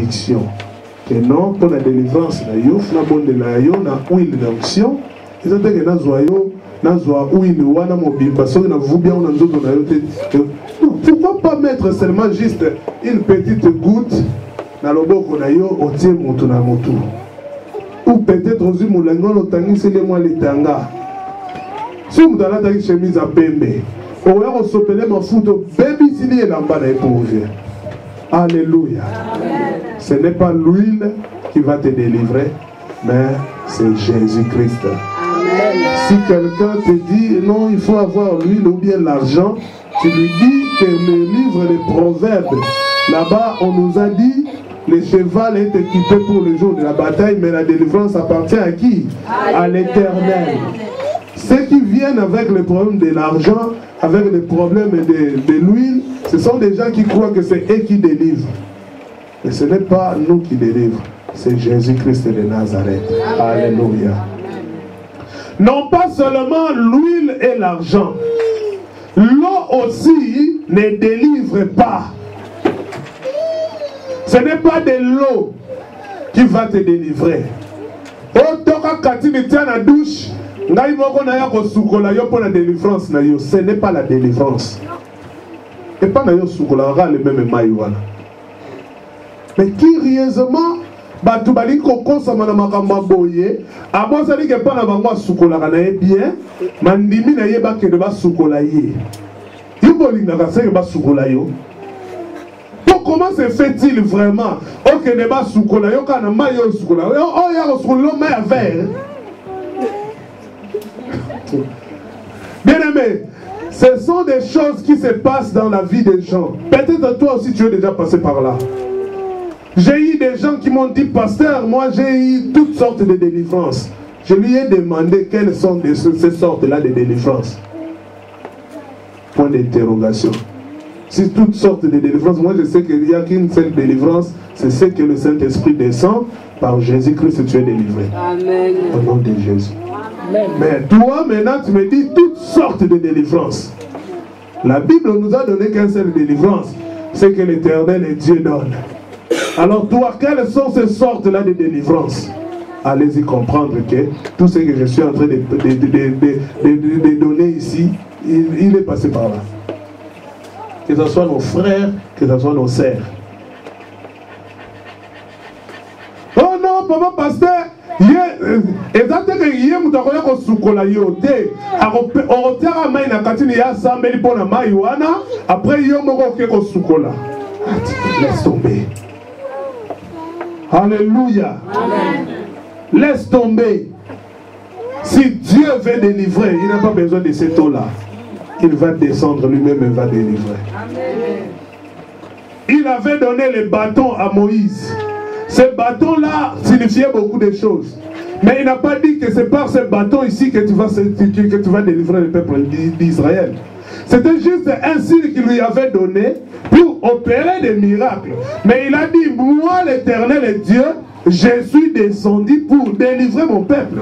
conviction. Que non, pour la délivrance, na yo, na bonne de la yo, na huile d'onction, ils ont dit que na zoyo, na zoa huile, wana mobimba, so na vous bien, on a d'autres, non, pourquoi pas mettre seulement juste une petite goutte dans le bord qu'on a yo, au tien moto na moto. Ou peut-être aux moulangos, au tangi, c'est les mois les tanga. Si vous avez la chemise à pembe, on va s'opérer ma photo, baby, s'il y a l'ambana éprouvé. Alléluia. Ce n'est pas l'huile qui va te délivrer, mais c'est Jésus-Christ. Si quelqu'un te dit non, il faut avoir l'huile ou bien l'argent, tu lui dis que le livre des Proverbes, là-bas on nous a dit le cheval est équipé pour le jour de la bataille, mais la délivrance appartient à qui? À l'Éternel. Ceux qui viennent avec le problème de l'argent, avec le problème de l'huile, ce sont des gens qui croient que c'est eux qui délivrent. Mais ce n'est pas nous qui délivrons, c'est Jésus-Christ de Nazareth. Alléluia. Non pas seulement l'huile et l'argent, l'eau aussi ne délivre pas. Ce n'est pas de l'eau qui va te délivrer. Douche. Ce n'est pas la délivrance. Et pas le même maïwana. Mais curieusement, batubali koko samana makamba boye, abosali ke pas na bango sukola kana bien, mandimi na yeba ke ba sukola ye. Yobolinga ka se ba sukola yo. Comment se fait-il vraiment? Ok, ne ba sukola yo kana mayo sukola. Oh ya sukola ma verre. Bien-aimé, ce sont des choses qui se passent dans la vie des gens. Peut-être toi aussi tu es déjà passé par là. J'ai eu des gens qui m'ont dit, pasteur, moi j'ai eu toutes sortes de délivrances. Je lui ai demandé quelles sont ces sortes-là de délivrances. Point d'interrogation. Si toutes sortes de délivrances, moi je sais qu'il n'y a qu'une seule délivrance, c'est ce que le Saint-Esprit descend, par Jésus-Christ tu es délivré. Amen. Au nom de Jésus. Amen. Mais toi maintenant tu me dis toutes sortes de délivrances. La Bible nous a donné qu'une seule délivrance, c'est que l'Éternel et Dieu donne. Alors toi, quelles sont ces sortes-là de délivrance? Allez-y comprendre que tout ce que je suis en train de donner ici, il est passé par là. Que ce soit nos frères, que ce soit nos sœurs. Oh non, papa pasteur, exactement que hier nous avons eu sukola yote. Orotera mai na katini ya sambeli pona mai wana. Après yo moko ke sukola. Laisse tomber. Alléluia. Amen. Laisse tomber. Si Dieu veut délivrer, il n'a pas besoin de cette eau-là. Il va descendre lui-même et va délivrer. Amen. Il avait donné le bâton à Moïse. Ce bâton-là signifiait beaucoup de choses. Mais il n'a pas dit que c'est par ce bâton ici que tu vas délivrer le peuple d'Israël. C'était juste un signe qu'il lui avait donné pour opérer des miracles. Mais il a dit, moi l'Éternel est Dieu, je suis descendu pour délivrer mon peuple.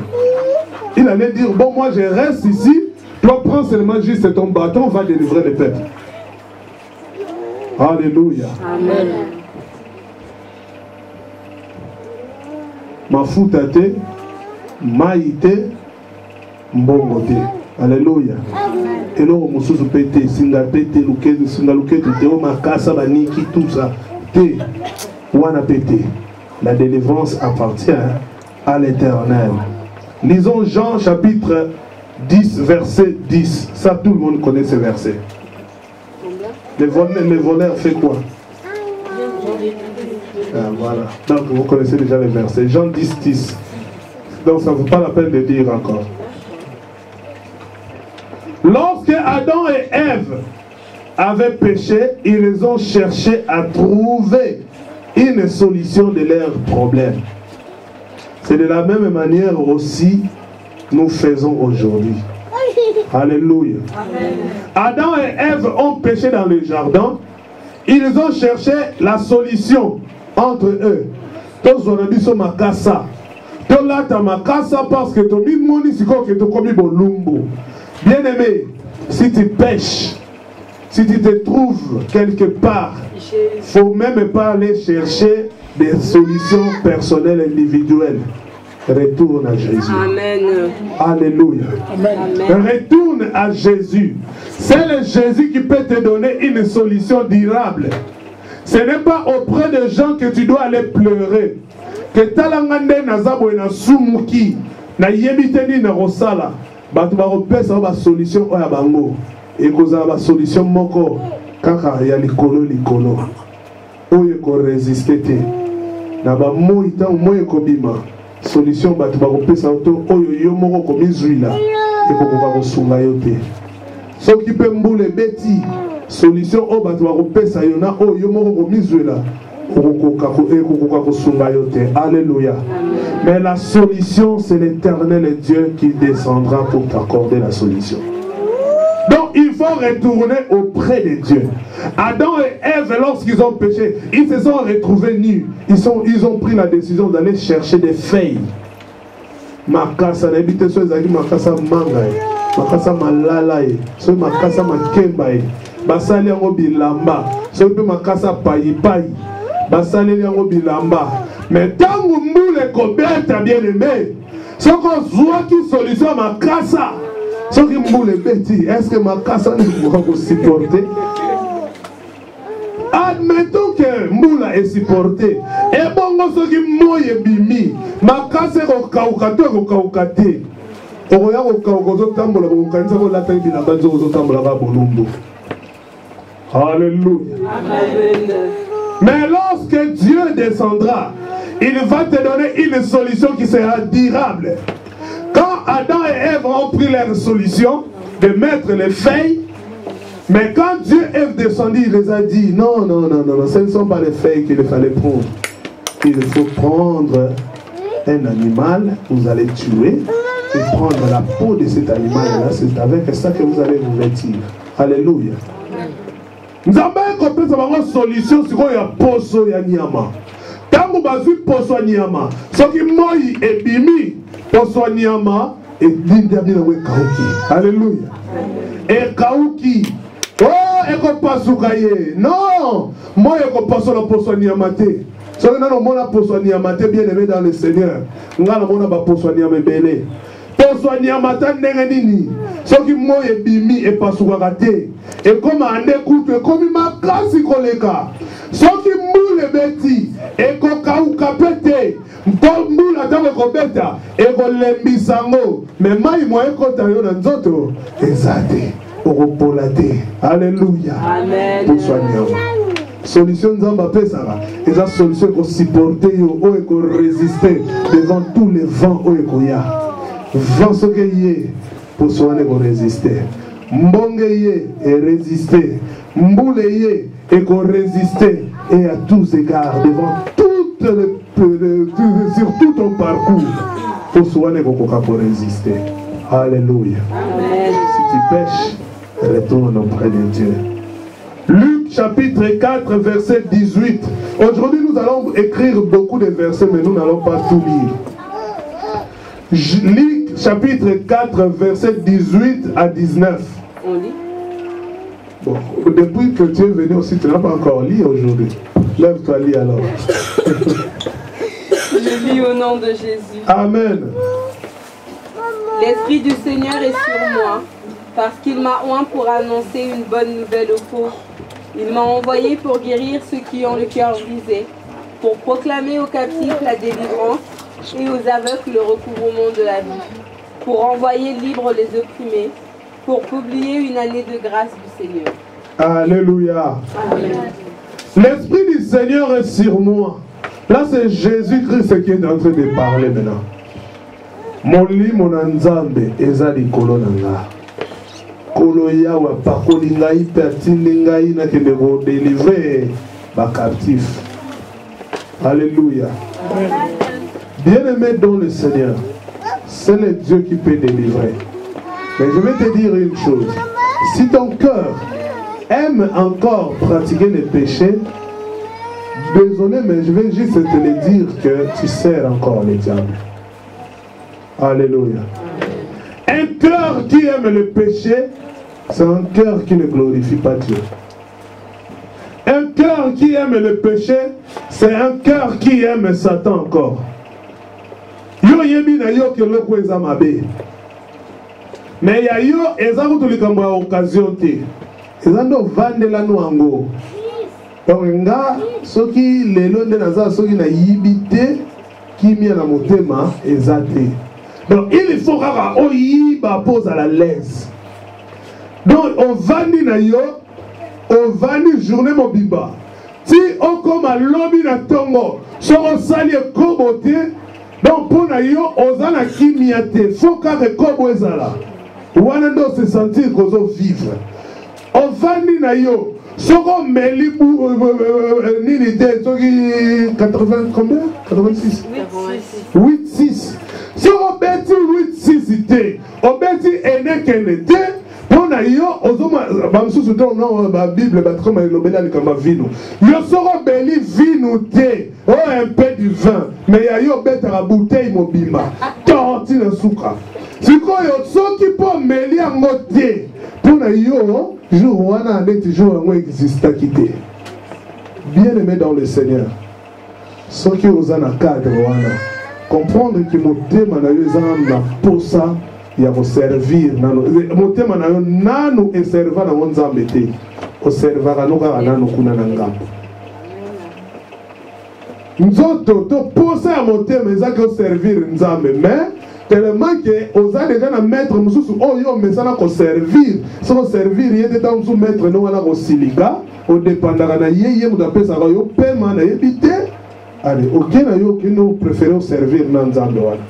Il allait dire, bon moi je reste ici, toi prends seulement juste ton bâton, on va délivrer le peuple. Alléluia. Amen. Mafutate, maïte, mbongote. Alléluia. Et là, on se pété, singa pété, singa luketu, théo makasa, baniki, tout ça. Té, wana pété. La délivrance appartient à l'Éternel. Lisons Jean chapitre 10, verset 10. Ça, tout le monde connaît ce verset. Les voleurs fait quoi? Ah, voilà. Donc, vous connaissez déjà les versets. Jean 10, 10. Donc, ça ne vaut pas la peine de dire encore. Lorsque Adam et Ève avaient péché, ils ont cherché à trouver une solution de leurs problèmes. C'est de la même manière aussi nous faisons aujourd'hui. Alléluia. Amen. Adam et Ève ont péché dans le jardin. Ils ont cherché la solution entre eux. Tous on a dit makasa. Tous là ta makasa parce que tu moni siko que tu commis bolumbo. Bien-aimé, si tu pêches, si tu te trouves quelque part, il ne faut même pas aller chercher des solutions personnelles, individuelles. Retourne à Jésus. Amen. Alléluia. Amen. Retourne à Jésus. C'est le Jésus qui peut te donner une solution durable. Ce n'est pas auprès de gens que tu dois aller pleurer. Que talangande nazabo na sumuki na yebiteni na rosala. Batu ba repesa ba solution oya bango. Et koza ba solution moko kaka ya likolo. Oye ko résister te. Na ba moita moye ko bima. Solution batu ba repesa auto oyo yo moko ko mizuila. Et ko ko sunga yote. Soki pe mbule beti solution o batu ba repesa yona oyo moko ko mizuila. Alléluia. Mais la solution, c'est l'Éternel Dieu qui descendra pour t'accorder la solution. Donc il faut retourner auprès de Dieu. Adam et Ève, lorsqu'ils ont péché, ils se sont retrouvés nus. Ils ont pris la décision d'aller chercher des feuilles. Makasa, n'habite sur les amis, makasa mangaï, makasa malalaï, sur makasa makembaï, basali yango bilamba, sur makasa payi. Basali yango bilamba. Mais tant que moule kobeta bien aimé, ce qu'on voit qui solution makasa, ce qui moule beti, est-ce que makasa ne pourra pas supporter? Admettons que moula est supporté. Et bon, ce qui moye bimi, makasa ko kaukate. Oya ko kaukozo tambola ko kanisa ko la tayi bilamba zo tambola ba bolumbu. Alléluia. Amen. Mais lorsque Dieu descendra, il va te donner une solution qui sera durable. Quand Adam et Ève ont pris leur solution de mettre les feuilles, mais quand Dieu est descendu, il les a dit, non, ce ne sont pas les feuilles qu'il fallait prendre. Il faut prendre un animal, vous allez tuer, et prendre la peau de cet animal-là, c'est avec ça que vous allez vous vêtir. Alléluia. Nous avons une solution sur la poso ya nyama. Tango bazui poso nyama. Ce qui moi et bimi poso nyama et linda bila we kauki. Alléluia. Et kauki. Oh, eko pasuka ye. Non, moi eko paso la poso nyama te. Ce que nous avons la poso nyama te bien aimé dans le Seigneur. Nous avons la poso nyama belé. Poso nyama ta ndengenini. Ce qui moi et bimi et pasuka te. Et comme un écoute, comme ma classe koleka. Ce qui moule beti, et koka ou kapete, moule atame kobeta, et kolembisango. Mais mai moi ekota yo na nzoto, ezate, oropolate. Alléluia. Amen. Pour soigner. Solution nzamba pesara, et la solution qu'on supporter yo, ou qu'on résister devant tous les vents ou ekoya. Vent ce que yé, pour soigner qu'on résister. Mbongeye et résister, Mbouleye et qu'on résister, et à tous égards, devant sur tout ton parcours, pour soigner pour résister. Alléluia. Amen. Si tu pêches, retourne auprès de Dieu. Luc chapitre 4, verset 18. Aujourd'hui, nous allons écrire beaucoup de versets, mais nous n'allons pas tout lire. Luc chapitre 4, verset 18 à 19. On lit. Bon, depuis que tu es venu aussi, tu n'as pas encore lu aujourd'hui. Lève-toi, lis alors. Je lis au nom de Jésus. Amen. L'Esprit du Seigneur est sur moi, parce qu'il m'a oint pour annoncer une bonne nouvelle aux pauvres. Il m'a envoyé pour guérir ceux qui ont le cœur brisé, pour proclamer aux captifs la délivrance et aux aveugles le recouvrement de la vie, pour envoyer libres les opprimés, pour publier une année de grâce du Seigneur. Alléluia. Amen. L'Esprit du Seigneur est sur moi. Là, c'est Jésus-Christ qui est en train de parler maintenant. Mon lit, mon anzambe, ezali kolonanga. Koloya wa pakolinga ipertininga ina kende go délivrer ba captif. Alléluia. Bien-aimé dans le Seigneur, c'est le Dieu qui peut délivrer. Mais je vais te dire une chose. Si ton cœur aime encore pratiquer les péchés, désolé, mais je vais juste te le dire que tu sers encore le diable. Alléluia. Un cœur qui aime le péché, c'est un cœur qui ne glorifie pas Dieu. Un cœur qui aime le péché, C'est un cœur qui aime Satan encore. Yo yebi na yo ke loko eza mabe. Mais ya yo eza kutulikambo ya occasion te. Eza ndo vandela nuango. Donc nga soki lelo nde naza soki na yibite kimia na motema eza te. Donc il faut kaka oyiba pose à la l'aise. Donc on vandi na yo, on vandi journée mobiba. Si on comme à lobby na tongo, so on sali kobo te. Donc pour na yo ozana kimia te. Faut kaka kobo ezala. Wana ndo se sentir kozo vivre. On vandi na yo. Soko meli nini te soki 80 combien 86 86 soko beti 86 te obeti enekene te pona yo ozoma bamsusu te na ba Bible batroma elobela likamba vino yo soko beli vino te un peu du vin mais ya yo betaka bouteille mobimba torti na suka sikoyo soki po meli yango te pona yo jour wana ndeti jour yango exista kité. Bien aimé dans le Seigneur, ce qui vous en a cadre wana comprendre que motema na yo ezana na posa ya ko servir nano motema na yo nanu e serva na nzambe te ko serva kana ka nanu kuna na ngambo nzoto to posa ya motema ezaka servir nzambe mais tellement que oza déjà na maître mususu oyo mesana ko servir so servir yete ta musu maître no wana ko silika o dépendaka na yeye muda pesa ka yo pema na yebite allez okena yo kino préférer servir na nzambe wana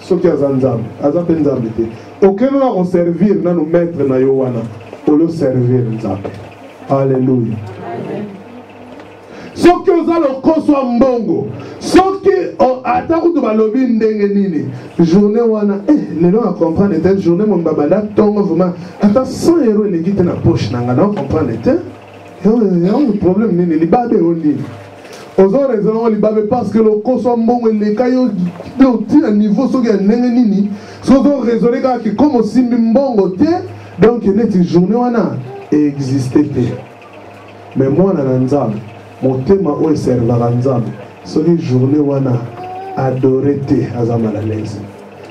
soki aza nzambe aza pe nzambe te okena na ko servir na no maître na yo wana o lo servir nzambe. Alléluia. Soki oza lokoso ya mbongo soki ata kutu balobi ndenge nini journée wana lelo na comprendre te journée mon babada tongo vraiment ata 100 € eleki te na poche nanga na comprendre te yo problème nini libabe oni ozo raison libabe parce que lokoso ya mbongo eleka yo ti na niveau soki ya ndenge nini sozo raisonner kaka ki comme osimbi mbongo te donc neti journée wana existe te mais mwana na nzambe motema oyo eservaka nzambe soki journée wana adoré te aza mal à l'aise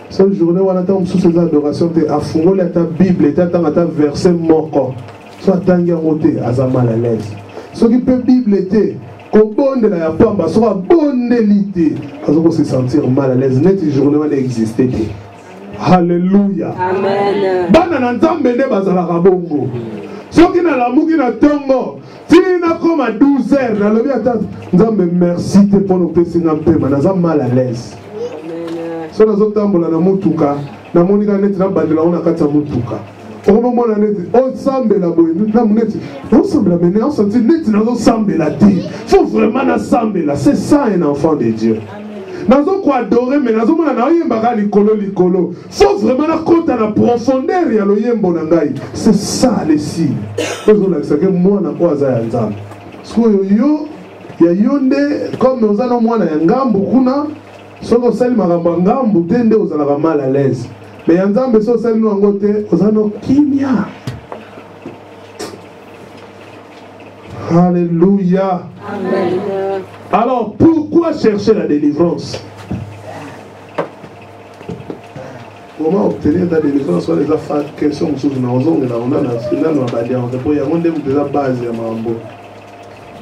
soki journée wana ntango mosusu eza adoration te afungoli ata bible te atanga ata verset moko so atangi yango te aza mal à l'aise soki mpe bible te kobondela ya pamba soki abondeli te aza kose sentir mal à l'aise neti journée wana existe te. Alléluia. Amen. Bana na nzambe nde bazalaka bongo soki nalamuki na tongo tina comme à 12 heures na lobi ata nzambe merci te pour nous pesinga mpema naza mal à l'aise so nazotambola na mutuka namoni ka neti nabandela ngo na kati ya mutuka okomomona neti osambela boye namu neti osambela mene osenti neti nazosambela te faut vraiment nasambela. C'est ça un enfant de Dieu. Nazo ko adorer mais nazo mona na oyembaka likolo likolo faut vraiment na kota na profondeur ya loyembo na ngai. C'est ça le signe ozo la sake mwana ko aza ya nzambe so yo ya yonde comme ozana mwana ya ngambu kuna soko sali makambo ngambu te nde ozala mal à l'aise mais ya nzambe so sali no ngo te ozana kimia. Alléluia. Amen. Alors, pourquoi chercher la délivrance? Comment obtenir la délivrance? Soit les affaires, questions,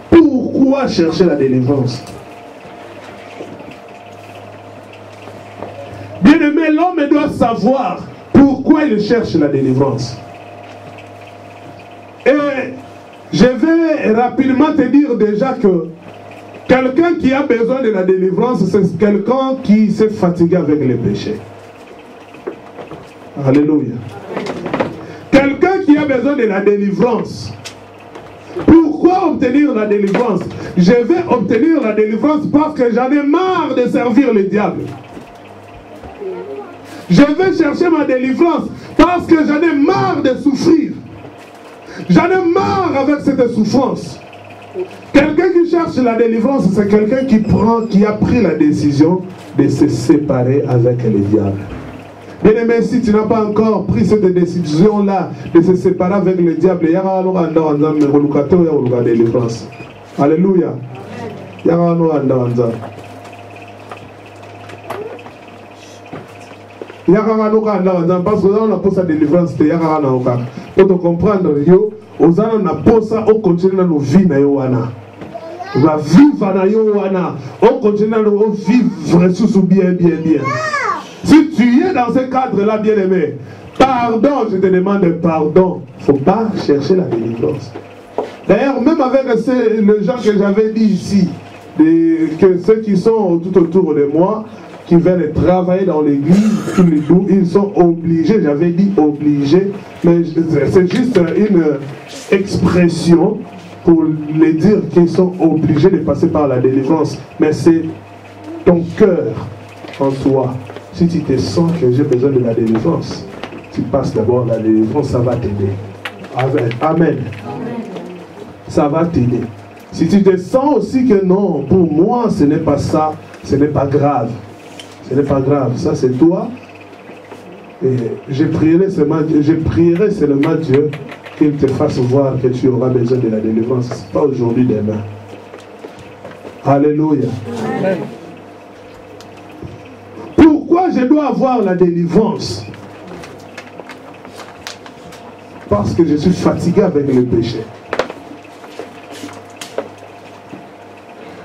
pourquoi chercher la délivrance? Bien aimé, l'homme doit savoir pourquoi il cherche la délivrance. Et je vais rapidement te dire déjà que quelqu'un qui a besoin de la délivrance, c'est quelqu'un qui s'est fatigué avec les péchés. Alléluia. Quelqu'un qui a besoin de la délivrance. Pourquoi obtenir la délivrance? Je vais obtenir la délivrance parce que j'en ai marre de servir le diable. Je vais chercher ma délivrance parce que j'en ai marre de souffrir. J'en ai marre avec cette souffrance. Quelqu'un qui cherche la délivrance, c'est quelqu'un qui a pris la décision de se séparer avec le diable. Bien aimé, si tu n'as pas encore pris cette décision-là de se séparer avec le diable, il y a délivrance. Alléluia. Yakano Andawanza. Yakano Andawanza, parce que là on a posé la délivrance de Yakano Oka. Pour te comprendre, yo, aux années on a posé au continent nos vies na yowana. On va vivre na yowana. Au continent on vivre sous bien. Si tu es dans ce cadre-là, bien aimé, pardon, je te demande pardon. Il ne faut pas chercher la délivrance. D'ailleurs, même avec les gens que j'avais dit ici, que ceux qui sont tout autour de moi, qui viennent travailler dans l'église, ils sont obligés, j'avais dit obligés, mais c'est juste une expression pour les dire qu'ils sont obligés de passer par la délivrance. Mais c'est ton cœur en toi. Si tu te sens que j'ai besoin de la délivrance, tu passes d'abord la délivrance, ça va t'aider. Amen. Amen. Ça va t'aider. Si tu te sens aussi que non, pour moi, ce n'est pas ça, ce n'est pas grave. Ce n'est pas grave, ça c'est toi. Et je prierai seulement Dieu qu'il te fasse voir que tu auras besoin de la délivrance. Ce n'est pas aujourd'hui, demain. Alléluia. Amen. Pourquoi je dois avoir la délivrance? Parce que je suis fatigué avec le péché.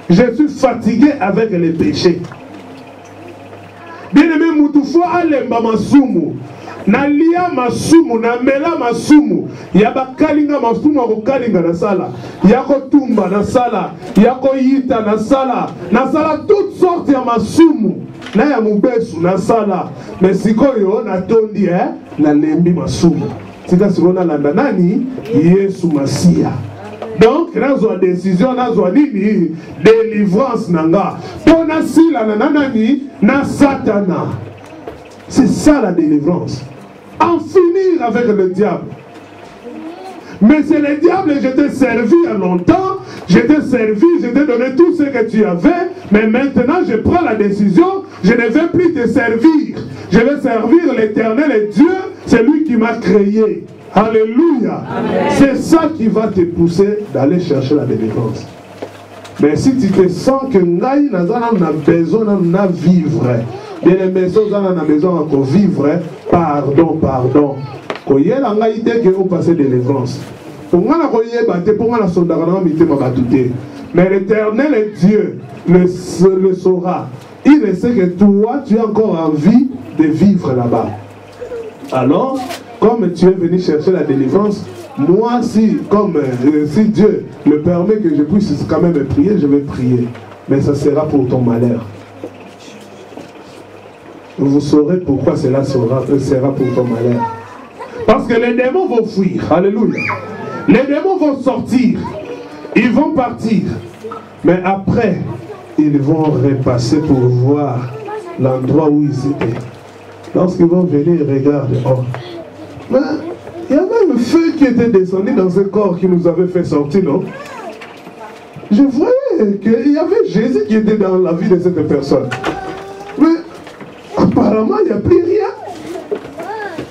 Je suis fatigué avec les péchés. Bien aimé, Moutoufoua alemba masumu. Na lia masumu, na mela masumu. Yaba kalinga masumu ako kalinga na sala. Yako tumba na sala. Yako yita na sala. Na sala toutes sortes ya masumu. Na ya mubesu na sala. Mais sikoyo na tondi na lembi masumu. Sita sikona landa nani? Yesu Masia. Donc, nazo décision, nazo nini, délivrance nanga. Pona sila na nani, na satana. C'est ça la délivrance. En finir avec le diable. Mais c'est le diable, je t'ai servi il y a longtemps, je t'ai servi, je t'ai donné tout ce que tu avais, mais maintenant je prends la décision, je ne vais plus te servir. Je vais servir l'Éternel et Dieu, c'est lui qui m'a créé. Alléluia. C'est ça qui va te pousser d'aller chercher la délivrance. Mais si tu te sens que Ngaï n'a besoin de vivre, bien les maisons ont besoin de vivre, pardon. Quand il y a la Ngaï, dès que vous passez délivrance, mais l'Éternel est Dieu, le saura. Il sait que toi, tu as encore envie de vivre là-bas. Alors, comme tu es venu chercher la délivrance, moi, si Dieu me permet que je puisse quand même prier, je vais prier. Mais ça sera pour ton malheur. Vous saurez pourquoi cela sera pour ton malheur. Parce que les démons vont fuir. Alléluia. Les démons vont sortir. Ils vont partir. Mais après, ils vont repasser pour voir l'endroit où ils étaient. Lorsqu'ils vont venir, regarde. Oh. Mais il y avait un feu qui était descendu dans ce corps qui nous avait fait sortir, non? Je voyais qu'il y avait Jésus qui était dans la vie de cette personne. Mais apparemment, il n'y a plus rien.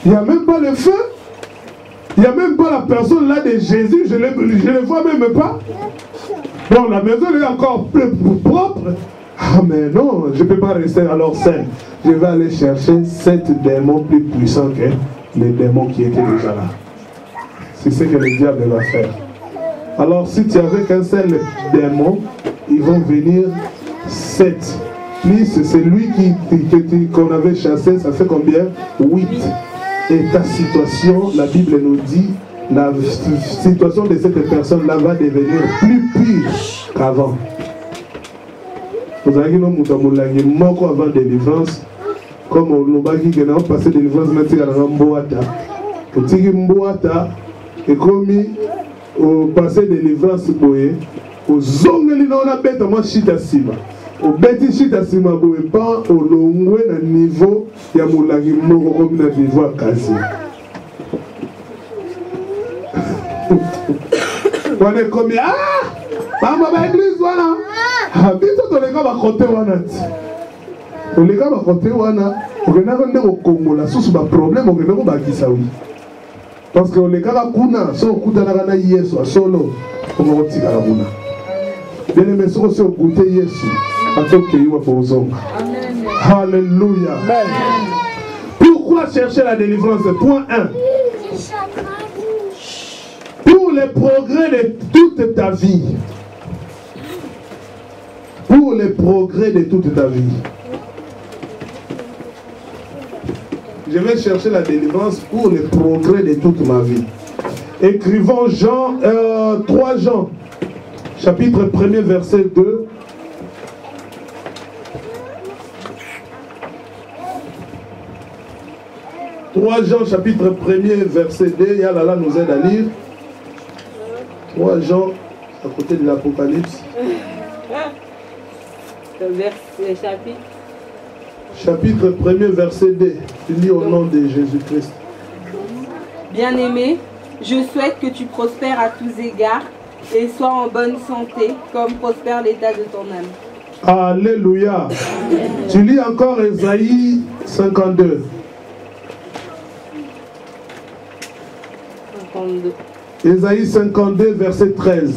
Il n'y a même pas le feu. Il n'y a même pas la personne là de Jésus. Je ne le vois même pas. Bon, la maison est encore plus propre. Ah mais non, je ne peux pas rester alors seul. Je vais aller chercher 7 démons plus puissants que les démons qui étaient déjà là. C'est ce que le diable va faire. Alors si tu avais qu'un seul démon, ils vont venir 7. Plus c'est lui qu'on avait chassé, ça fait combien? 8. Et ta situation, la Bible nous dit, la situation de cette personne-là va devenir plus pire qu'avant. Vous avez dit que avant délivrance, comme on l'a dit que nous avons passé délivrance, nous avons et comme au passé délivrance, au zongeli on a bête moi chita sima. Au bête chita sima pas au long na niveau ya moulagi moko comme na niveau quasi. On est comme maman ba église wana. Habito to les gars ba côté wana. Les gars ba côté wana, on est dans le Congo la source ba problème on est dans ba kisawi. Parce que les gars kuna so kuta na kana yeso solo on va tirer la kuna. Bien aimé, si on goûter Yesu, à tout pays ou pour vous. Alléluia. Pourquoi chercher la délivrance? Point 1. Pour les progrès de toute ta vie. Pour les progrès de toute ta vie. Je vais chercher la délivrance pour les progrès de toute ma vie. Écrivons 3 Jean, chapitre 1er, verset 2. « 3 Jean, chapitre 1er, verset 2. Yalala nous aide à lire. 3 Jean, à côté de l'Apocalypse. Chapitre. Chapitre 1er, verset 2. Tu lis au nom de Jésus-Christ. Bien-aimé, je souhaite que tu prospères à tous égards et sois en bonne santé, comme prospère l'état de ton âme. Alléluia. Tu lis encore Ésaïe 52. 52. Ésaïe 52, verset 13.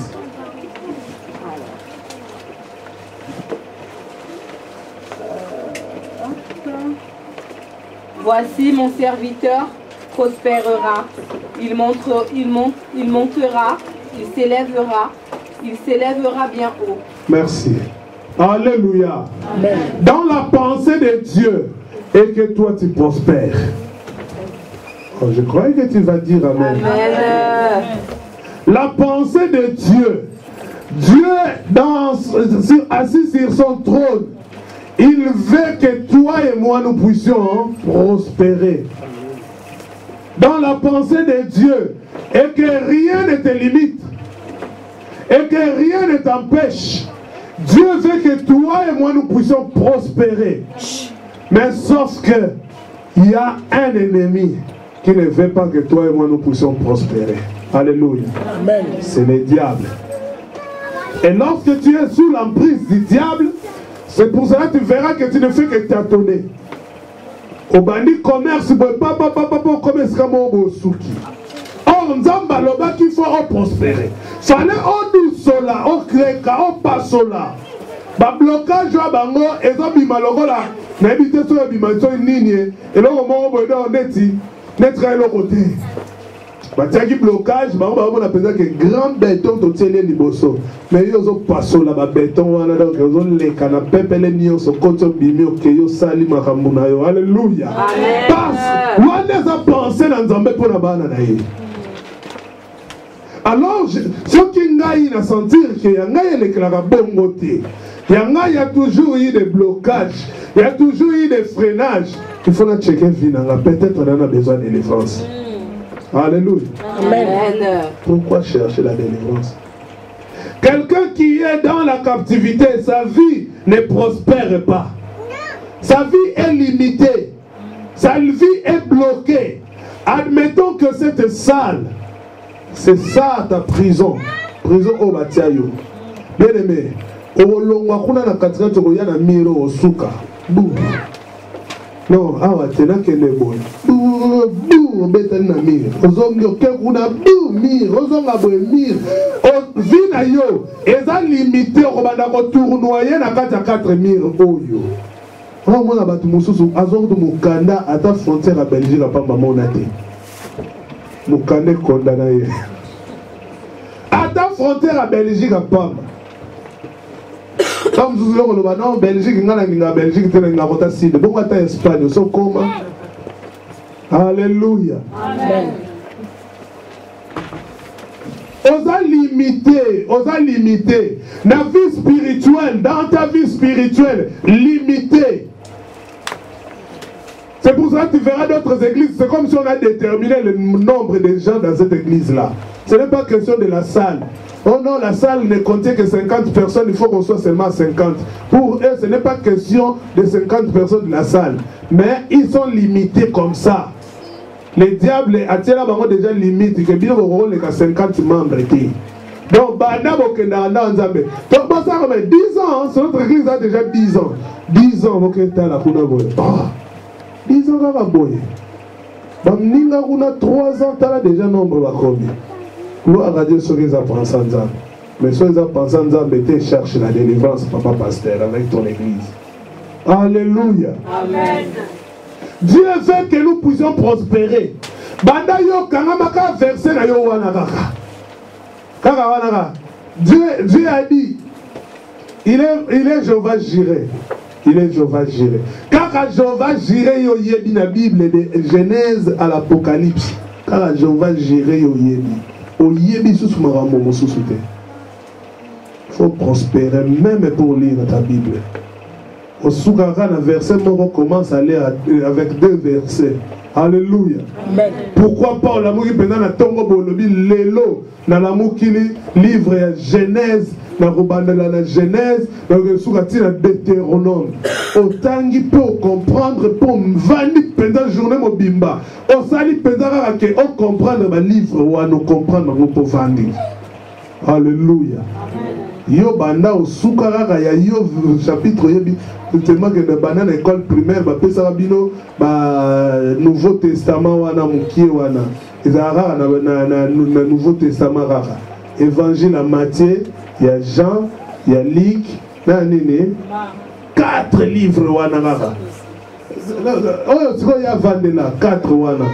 Voici mon serviteur prospérera, il montera, il s'élèvera bien haut. Merci. Alléluia. Amen. Dans la pensée de Dieu, et que toi tu prospères. Oh, je croyais que tu vas dire Amen. Amen. La pensée de Dieu, assis sur son trône, il veut que toi et moi nous puissions prospérer. Dans la pensée de Dieu, et que rien ne te limite, et que rien ne t'empêche. Dieu veut que toi et moi nous puissions prospérer. Mais sauf que il y a un ennemi qui ne veut pas que toi et moi nous puissions prospérer. Alléluia. Amen. C'est le diable. Et lorsque tu es sous l'emprise du diable, c'est pour cela que tu verras que tu ne fais que tâtonner. Au bandit commerce, commerce comme au souki. Or, Nzamba loba qu'il faut prospérer. Fallait au douce-là, au créca, au passe-là. Ba blocage à bango, et ça bima logo là. N'habitez sur le bima, sur une ligne. Et là, au moment où on est dit, n'être à l'autre côté. Bah, tiens, qui blocage, bah, on a besoin que grand béton tout tient les liboso. Mais ils ont passé là, bah, béton, on a donc, ils ont les canapés, les nions, ce côté bimi, ok, yo sali makamuna yo. Alléluia. Parce, loin des a pensé dans Zambé pour la banane. Alors, ceux qui n'ont pas sentir qu'il y a un bon il y a toujours eu des blocages, il y a toujours eu des freinages. Il faut checker peut-être on a besoin de délivrance. Alléluia. Amen. Pourquoi chercher la délivrance? Quelqu'un qui est dans la captivité, sa vie ne prospère pas. Sa vie est limitée. Sa vie est bloquée. Admettons que cette salle, c'est ça ta prison. Prison au Batiayo. Bien aimé. Au longwa kuna na katika tokoya na miro osuka. Bou. Non, awa tena kene bon. Bou beta na miro. Ozongo ke kuna bou miro, ozonga bo miro. O vina yo, eza limité ko banda ko tournoyer na kata 4 miro oyo. Oh mona batu mususu azongo mukanda ata frontière à Belgique pamba mona te. Mukande condamné. À ta frontière à Belgique à Pam. Comme vous le savez, non, Belgique, Belgique, c'est bon, Espagne, c'est comment? Alléluia. Amen. Osa limité. La vie spirituelle, dans ta vie spirituelle, limitée. C'est pour ça que tu verras d'autres églises. C'est comme si on a déterminé le nombre de gens dans cette église-là. Ce n'est pas question de la salle. Oh non, la salle ne contient que 50 personnes, il faut qu'on soit seulement 50. Pour eux, ce n'est pas question de 50 personnes de la salle. Mais ils sont limités comme ça. Les diables, Atiela Bango déjà limite, que bien on les 50 membres. Donc, Banda Bokenda Nzambe. Donc, ça 10 ans, notre église a déjà 10 ans. 10 ans, Bokenda la Kuna Boye. 10 ans, Kaka Boye. Bamninga Kuna 3 ans, t'as déjà nombre, combien? Gloire à Dieu sur les apprends sans âme. Mais si ils pensent en Zambé, cherche la délivrance, papa pasteur, avec ton église. Alléluia. Amen. Dieu veut que nous puissions prospérer. Banda yo kangamaka verset na yo wanaka. Kaka wanaka. Dieu a dit, il est Jéhovah Jireh. Il est Jéhovah Jireh. Kaka Jéhovah Jireh yo yebi na Bible de Genèse à l'Apocalypse. Kaka Jéhovah Jireh yo yebi. O yebi sous marambo mosusute. Il faut prospérer même pour lire ta Bible. Au Soukara, le verset, on commence à lire avec 2 versets. Alléluia. Amen. Pourquoi pas l'amour qui pendant la tongo bolobi lelo na l'amour qui livre la Genèse na robanda la Genèse donc soukati na Deutéronome. Autant qui peut comprendre pour vandi pendant journée mobimba. On sali pendant que on comprendre le livre ou à nous comprendre pour vandi. Alléluia. Yo banda au Soukara ya yo chapitre yebi tellement que dans banane école primaire ba pesa bino ba Nouveau Testament wana mukie wana ezara na Nouveau Testament rara évangile à Matthieu, il y a Jean, il y a Luc, na nini 4 livres wana rara. Oh siko ya vandela 4 wana.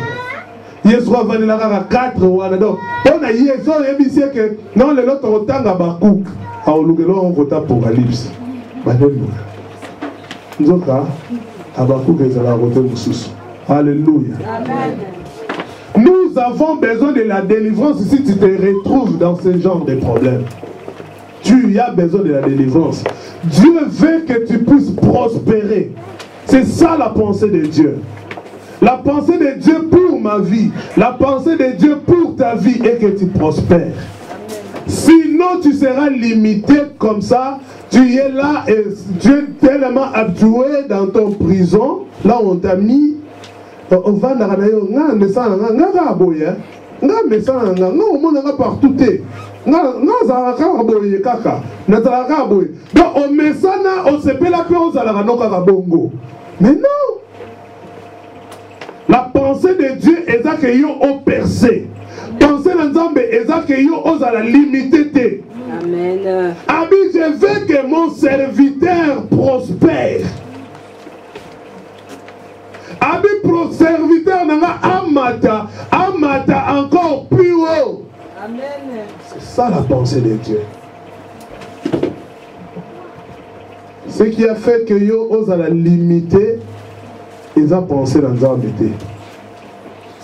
Yesu va vandela rara 4 wana donc on a Yesu yebisi que non le lot otanga bakuk a olugelo on vota Apocalypse. Alléluia. Alléluia. Nous avons besoin de la délivrance si tu te retrouves dans ce genre de problème. Tu as besoin de la délivrance. Dieu veut que tu puisses prospérer. C'est ça la pensée de Dieu. La pensée de Dieu pour ma vie, la pensée de Dieu pour ta vie est que tu prospères. Sinon tu seras limité comme ça. Tu es là et tu es tellement habitué dans ton prison, là où on t'a mis. On va dans la partout. Donc on met ça, on se peut la paix aux bongo. Mais non. La pensée de Dieu est ça que yo ont percé. Pensée d'Anzambe est ça que yo ont la limité. Amen. Abi, je veux que mon serviteur prospère. Abi, pro serviteur n'a amata encore plus haut. Amen. C'est ça la pensée de Dieu. Ce qui a fait que yo ose la limiter, ils ont pensé dans Nzambe.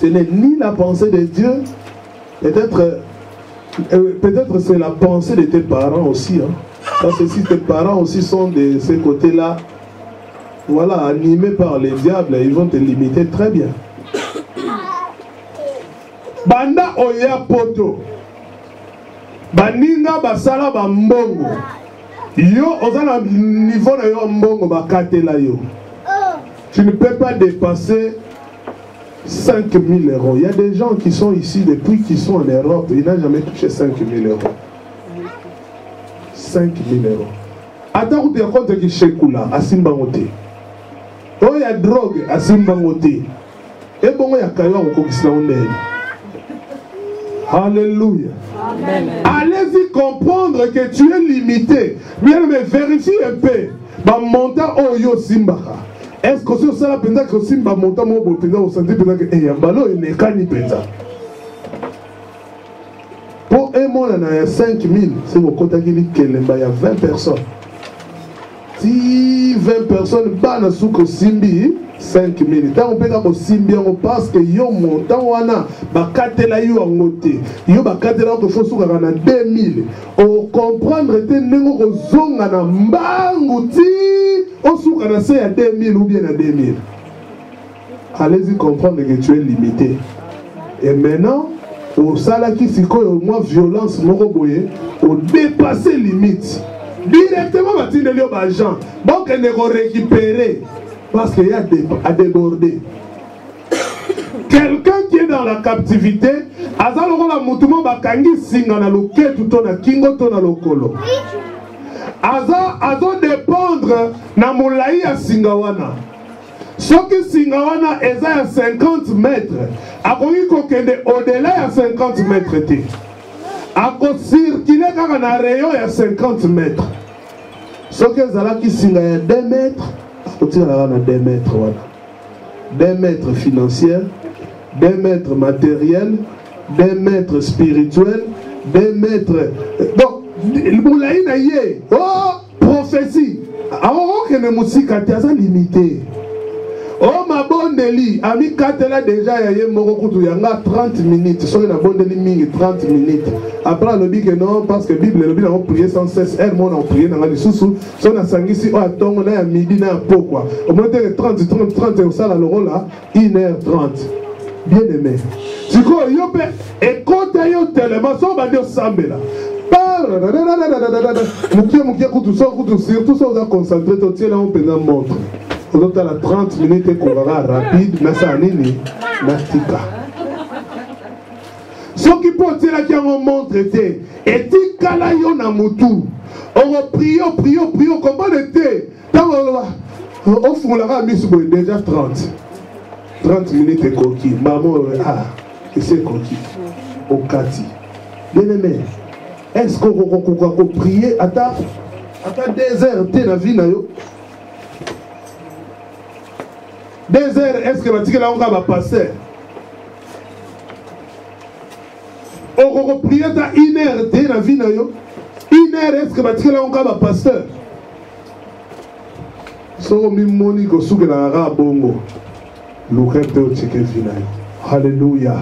Ce n'est ni la pensée de Dieu, peut-être c'est la pensée de tes parents aussi. Hein. Parce que si tes parents aussi sont de ce côté-là, voilà, animés par les diables, ils vont te limiter très bien. Banda oya poto. Baninga basala bambongo. Yo, osana niveau de yo mbongo bakate la yo. Tu ne peux pas dépasser 5 000 €. Il y a des gens qui sont ici depuis qu'ils sont en Europe. Ils n'ont jamais touché 5 000 €. 5 000 €. Attends, tu as compte que chez Kula, à Simbangote. Oh, il y a drogue à Simbangote. Et bon, il y a Kayo au Kokisnaonde. Alléluia. Allez-y comprendre que tu es limité. Bien, mais vérifie un peu. Bah, montant au yo Simbaka. Est-ce que c'est ça la peine que Simba montant mon beau pédale au santé pédale que y a un ballon et n'est qu'à ni pédale. Pour un mois, il y a 5 000. C'est mon compte qui dit qu'il y a 20 personnes. Si 20 personnes, ban souk Simbi, 5 000. Tant on peut dire que Simbi, on passe que yo montant wana, bakate la yo angote. Yo bakate la ko faut souk na 2000. On comprendre te nengo ko zonga na mbanguti. On souk na c'est à 2000 ou bien à 2000. Allez-y comprendre que tu es limité. Et maintenant, au salaki siko au moins violence moroboye, au dépasser limite. Directement, va t-il aller au agent. Donc, il faut récupérer. Parce qu'il y a à déborder. Quelqu'un qui est dans la captivité, Azalo la mutumo bakangi singa na loke tout na kingo to na lokolo. Azo dépendre na moulaï à Singawana. Ce qui Singawana est à 50 mètres. A koki kokende au-delà à 50 mètres. akocircule kaka na rayon ya 50 mètres. Soki ezalaki singa ya 2 mètres, akotikala na 2 mètres wana. 2 mètres financiers, 2 mètres matériels, 2 mètres spirituels, 2 mètres. Donc, moulaï na ye, oh, prophétie. Alors que ne musika tiaza limité. Oh ma bondeli, ami katela déjà yaye moko kutu yanga 30 minutes. Soki na bondeli mingi 30 minutes. Après le dit que non parce que Bible le dit on prier sans cesse. Elle mon on prier dans les sous-sous. So na sangisi o atongo na ya midi na pourquoi. Au moins 30 et ça là le rôle là 1h30. Bien aimé. Siko yo pe écoute yo tellement so ba dio sambela. Moukia kutu surtout ça on a concentré tout ça là on peut nous montre. On a la 30 minutes et qu'on va rapide mais ça nini natika. Ce qui peut dire qu'il y a un montre était et tika la yo na mutu. On va prier comment était tant on foulera mis déjà 30 minutes et coquille maman ah et c'est coquille au kati bien aimé. Est-ce qu'on peut prier à 2 heures de la vie? 2 heures, est-ce que on va passer? On peut prier à 1 heure de la vie? 1 heure, est-ce que on va passer? Alléluia.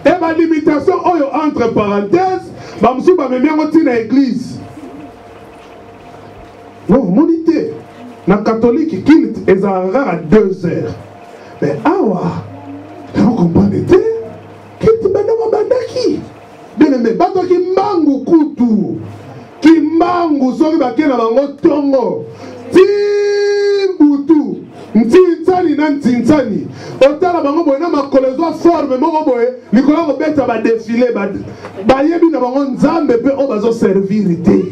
Et ma limitation, entre parenthèses, Bamsou ba memia ngoti na église. Non, monité. Na catholique kilt ezara à 2 heures. Mais awa, vous comprenez kilt bana bandaki. Bien aimé, bato ki mangu kutu. Ki mangu soki bakena bango tongo. Timbutu. Ntintsani na ntintsani. Otala bango boye na makolezo forme moko boye likolo ko beta ba défilé ba yebi na bango nzambe pe o bazo servir te.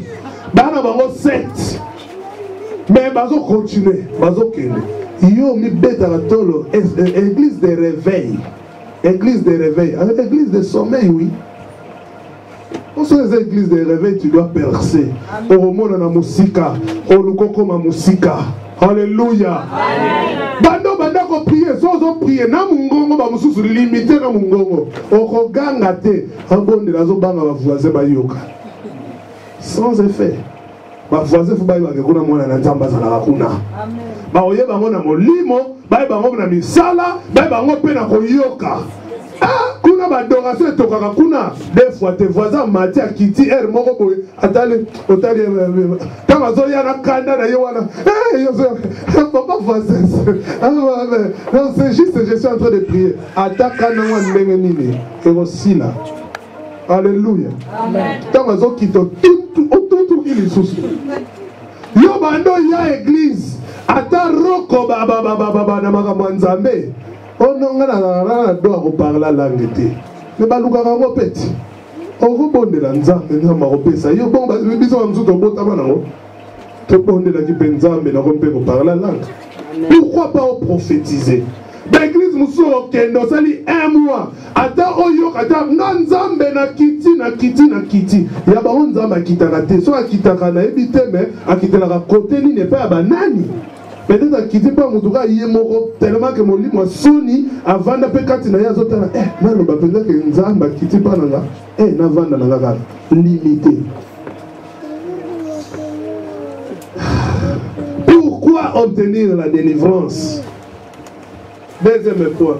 Bana bango secte. Mais bazo continuer, bazo kende. Yo mi beta la tolo église de réveil. Église de réveil, église de sommeil oui. Dans les églises de réveil tu dois percer. Au monde na musika, au lukoko ma musika. Alléluia. Bando ko prier, so prier na mungongo ba mususu limité na mungongo. Oko ganga te, abonde lazo banga ba voisin ba yoka. Sans effet. Ba voisin fu ba yoka kuna mwana na nzamba za la kuna. Amen. Ba oyeba ngona molimo, ba ba ngona misala, ba ngo pe na ko yoka. Ah, kuna ba adoration etokaka kuna des fois tes voisins mati akiti er moko boye atali otali kama zo yana kanda na yewana papa voisin non c'est juste je suis en train de prier ataka na wan ndenge nini erosila alléluia amen kama zo kito tout il susu yo bando ya église ata roko baba na makambo nzambe. Oh non, on doit parler la langue. Mais on doit répéter. On va bonner la nzambe, on va répéter ça. Yo bon, nous disons nous autres bon tamanango. Tu bonner la qui benzambe, na rompe pour parler la langue. Pourquoi pas prophétiser? L'église muso okendo sali 1 mois. Ata oyo ata nzambe na kiti. Ya ba nzambe akitaka te. So akitaka na ebite mais akitela côté ni ne pas banani. Peut-être qu'il dit pas mon tour tellement que mon lit moi soni avant de pécati na ya zotana na lo ba peut-être que nzamba kiti pa nanga na vanda na ngaka limité. Pourquoi obtenir la délivrance? Deuxième point.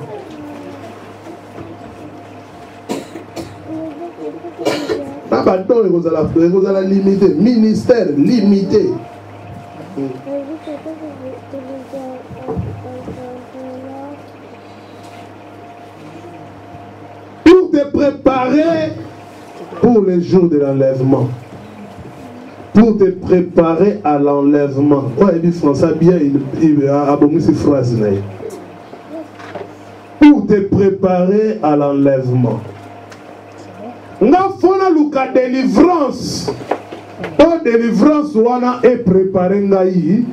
Abaton vous allez limiter ministère limité. Pour te préparer pour le jour de l'enlèvement. Pour te préparer à l'enlèvement. Ouais, il dit François bien, il a abonné ces phrases là. Pour te préparer à l'enlèvement. Nga fona luka délivrance. Oh, délivrance wana est préparé ngai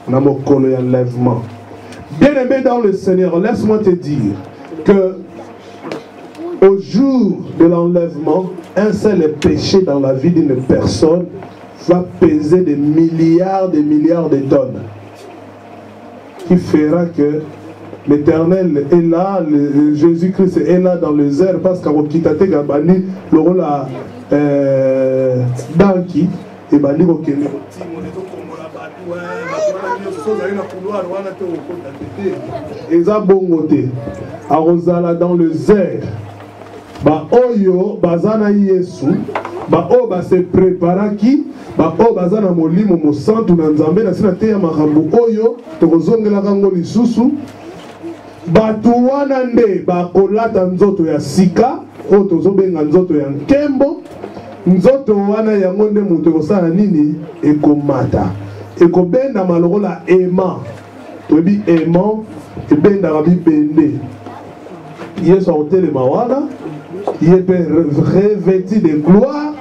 na mokolo ya enlèvement. Bien aimé dans le Seigneur, laisse-moi te dire que au jour de l'enlèvement, un seul péché dans la vie d'une personne va peser des milliards de tonnes. Qui fera que l'Éternel est là, Jésus-Christ est là dans les airs, parce qu'à Kitate Gabani, le rôle à Danki, et Bani Rokene. Eza bongote arozala dans le zer ba oyo bazana yesu ba o ba se preparaki ba o bazana molimo mosantu na nzambe na sina te ya makambo oyo tokozongela kango lisusu batu wana nde bakolata nzoto ya sika oyo tozobenga nzoto ya nkembo nzoto wana yango nde moto ekosala nini ekomata ekobenda malokola ema toyebi ema ebendaka bibende yesu akotelema wana ye mpe revêti de gloire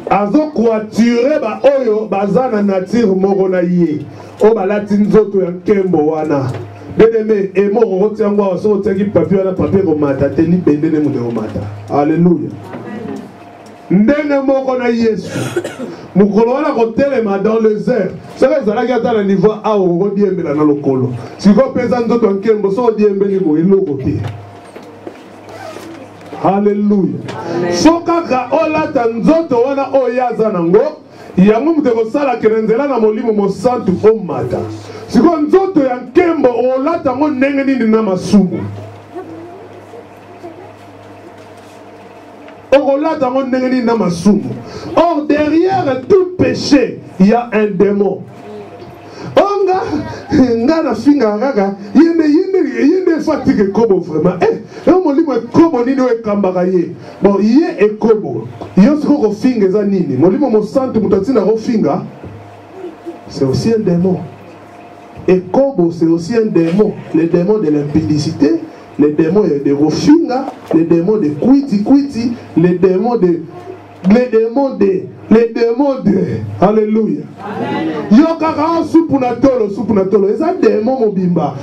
azokoature baoyo baza na nature moko na ye oyo balati nzoto ya nkembo wana bedeme ema okokotia yango awa soki otiaki papier wana papier ekomata te libende nde moto ekomata alleluya ndenge moko na yesu mokolo wana kotelema dans les airs soki ezalaki ata na niveau awa okodiembela na lokolo sikoyo mpenza nzoto ya nkembo soki odiembeli boye eloko te halleluya so kaka olata nzoto wana oyo aza nango yango moto ekosala kende nzela na molimo mosantu omata sikoyo nzoto ya nkembo olata yango ndenge nini na masumu okolata yango ndenge nini na masumu. Or derrière tout péché il y a un démon. Nga na finga kaka yende fatigue kobo vraiment molimo ekobo nini ekambaka ye bon ye ekobo yo siko kofinga eza nini molimo mosantu moto atina kofinga c'est aussi un démon. Ekobo c'est aussi un démon, le démon de l'impudicité, le démon de kofinga, le démon de kwiti, le démon de alléluia. Yo kaka supu na tolo eza démon mobimba.